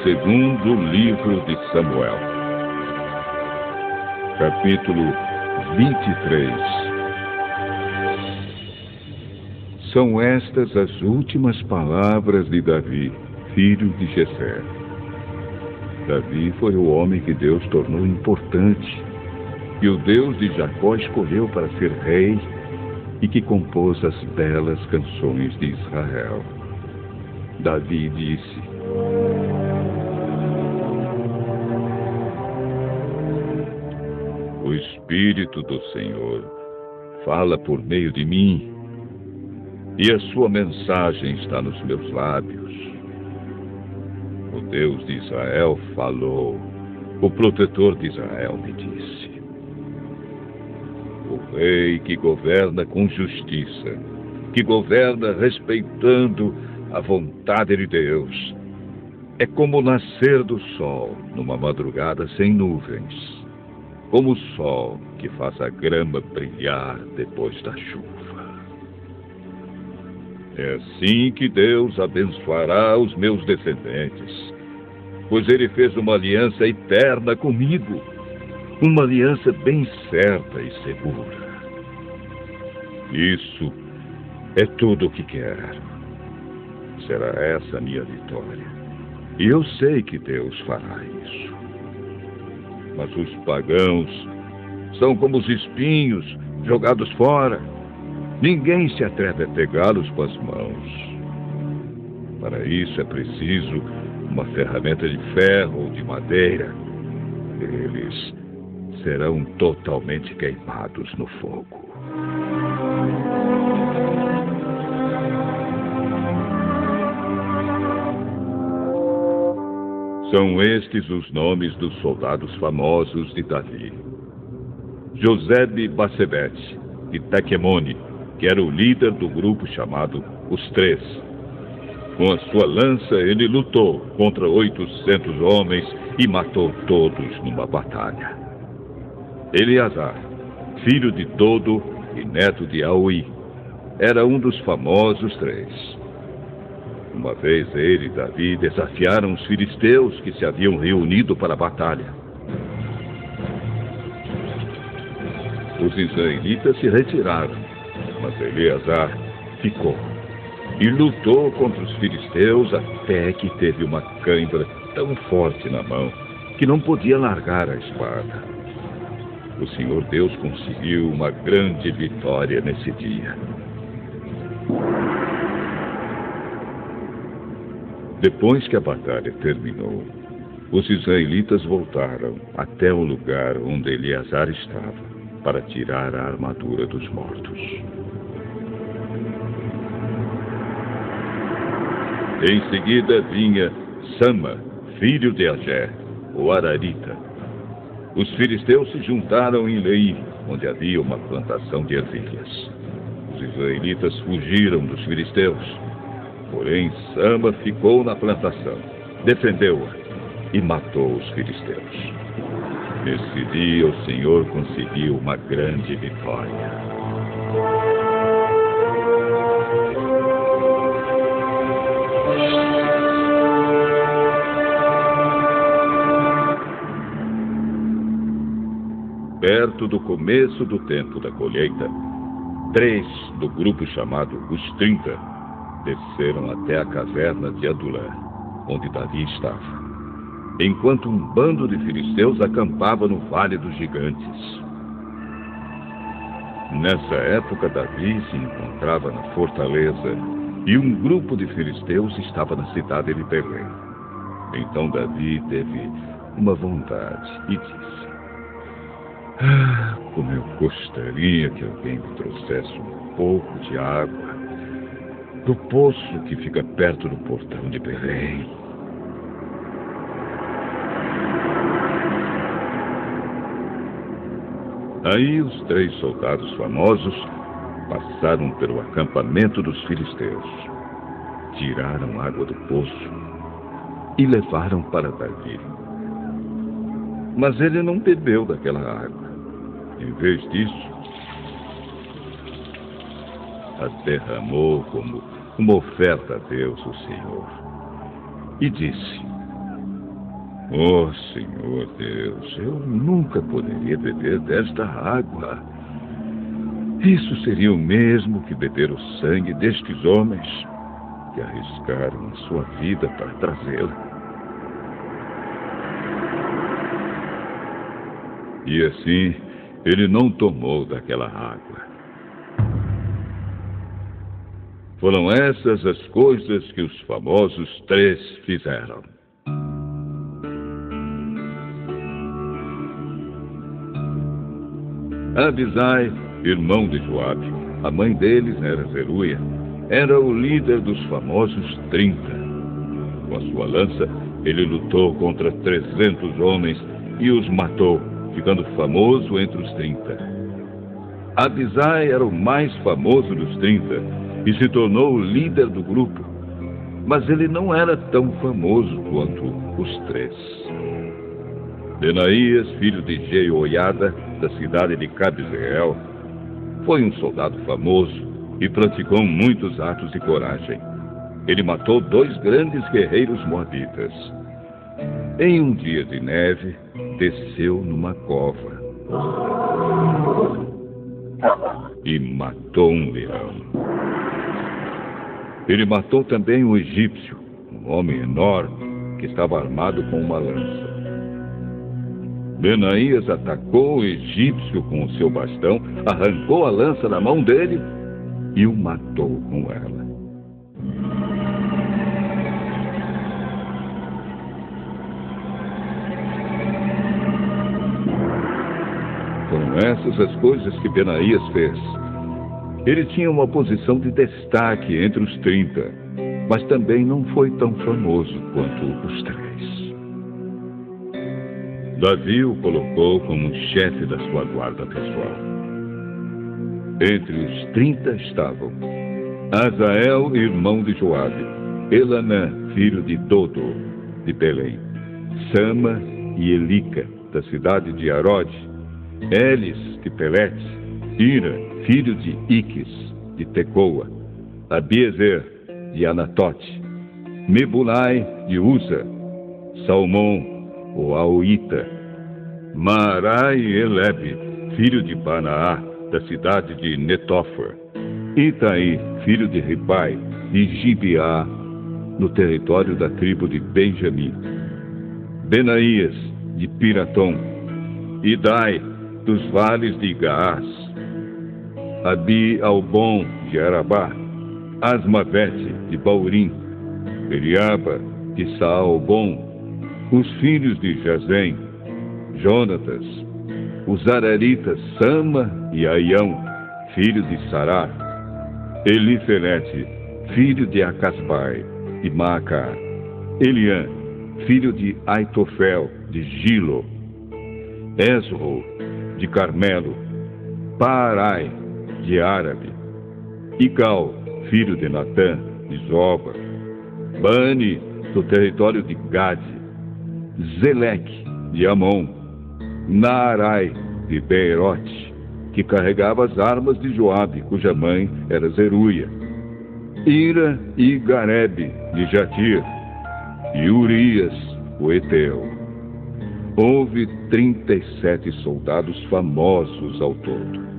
segundo livro de Samuel, capítulo 23. São estas as últimas palavras de Davi, filho de Jessé. Davi foi o homem que Deus tornou importante, que o Deus de Jacó escolheu para ser rei e que compôs as belas canções de Israel. Davi disse: O Espírito do Senhor fala por meio de mim, e a sua mensagem está nos meus lábios. O Deus de Israel falou, o protetor de Israel me disse. O rei que governa com justiça, que governa respeitando a vontade de Deus, é como o nascer do sol numa madrugada sem nuvens, como o sol que faz a grama brilhar depois da chuva. É assim que Deus abençoará os meus descendentes, pois Ele fez uma aliança eterna comigo, uma aliança bem certa e segura. Isso é tudo o que quero. Será essa a minha vitória. E eu sei que Deus fará isso. Mas os pagãos são como os espinhos jogados fora. Ninguém se atreve a pegá-los com as mãos. Para isso é preciso uma ferramenta de ferro ou de madeira. Eles serão totalmente queimados no fogo. São estes os nomes dos soldados famosos de Davi: Josebe-Basebete e Taquemone, que era o líder do grupo chamado Os Três. Com a sua lança ele lutou contra 800 homens e matou todos numa batalha. Eleazar, filho de Dodo e neto de Aui, era um dos famosos três. Uma vez ele e Davi desafiaram os filisteus que se haviam reunido para a batalha. Os israelitas se retiraram, mas Eleazar ficou e lutou contra os filisteus até que teve uma cãibra tão forte na mão que não podia largar a espada. O Senhor Deus conseguiu uma grande vitória nesse dia. Depois que a batalha terminou, os israelitas voltaram até o lugar onde Eleazar estava para tirar a armadura dos mortos. Em seguida vinha Sama, filho de Agé, o Ararita. Os filisteus se juntaram em Lei, onde havia uma plantação de ervilhas. Os israelitas fugiram dos filisteus. Porém, Sama ficou na plantação, defendeu-a e matou os filisteus. Nesse dia, o Senhor conseguiu uma grande vitória. Perto do começo do tempo da colheita, 3 do grupo chamado Os 30 desceram até a caverna de Adulã, onde Davi estava, enquanto um bando de filisteus acampava no Vale dos Gigantes. Nessa época, Davi se encontrava na fortaleza e um grupo de filisteus estava na cidade de Belém. Então Davi teve uma vontade e disse: como eu gostaria que alguém me trouxesse um pouco de água do poço que fica perto do portão de Belém. Aí os 3 soldados famosos passaram pelo acampamento dos filisteus, tiraram água do poço e levaram para Davi. Mas ele não bebeu daquela água. Em vez disso, a derramou como uma oferta a Deus, o Senhor. E disse: Oh, Senhor Deus, eu nunca poderia beber desta água. Isso seria o mesmo que beber o sangue destes homens que arriscaram a sua vida para trazê-la. E assim, ele não tomou daquela água. Foram essas as coisas que os famosos 3 fizeram. Abisai, irmão de Joabe, a mãe deles era Zeruia, era o líder dos famosos 30. Com a sua lança, ele lutou contra 300 homens e os matou, ficando famoso entre os 30. Abisai era o mais famoso dos 30 e se tornou o líder do grupo, mas ele não era tão famoso quanto os 3. Benaías, filho de Jeoiada, da cidade de Cabzeel, foi um soldado famoso e praticou muitos atos de coragem. Ele matou 2 grandes guerreiros moabitas. Em um dia de neve, desceu numa cova e matou um leão. Ele matou também um egípcio, um homem enorme que estava armado com uma lança. Benaías atacou o egípcio com o seu bastão, arrancou a lança da mão dele e o matou com ela. Foram essas as coisas que Benaías fez. Ele tinha uma posição de destaque entre os 30, mas também não foi tão famoso quanto os 3. Davi o colocou como chefe da sua guarda pessoal. Entre os 30 estavam Azael, irmão de Joabe, Elanã, filho de Dodo, de Belém, Sama e Elica, da cidade de Arode, Elis, de Pelete, Ira, filho de Iques, de Tecoa, Abiezer, de Anatote, Mebulai, de Uza, Salmão, o Aoíta, Maarai e Elebe, filho de Banaá, da cidade de Netofa, Itaí, filho de Ribai, de Gibeá, no território da tribo de Benjamim, Benaías, de Piratom, Idai, dos vales de Gaás, Abi-Albon, de Arabá, Asmavete, de Baurim, Eliaba, de Saalbon, os filhos de Jazem, Jonatas, os araritas Sama e Aião, filho de Sará, Elifelete, filho de Acasbai, de Maaca, Eliã, filho de Aitofel, de Gilo, Esro, de Carmelo, Paarai, de Árabe, Igal, filho de Natã, de Zoba, Bani, do território de Gade, Zeleque, de Amon, Naarai, de Beerote, que carregava as armas de Joabe, cuja mãe era Zeruia, Ira e Garebe, de Jatir, e Urias, o Eteu. Houve 37 soldados famosos ao todo.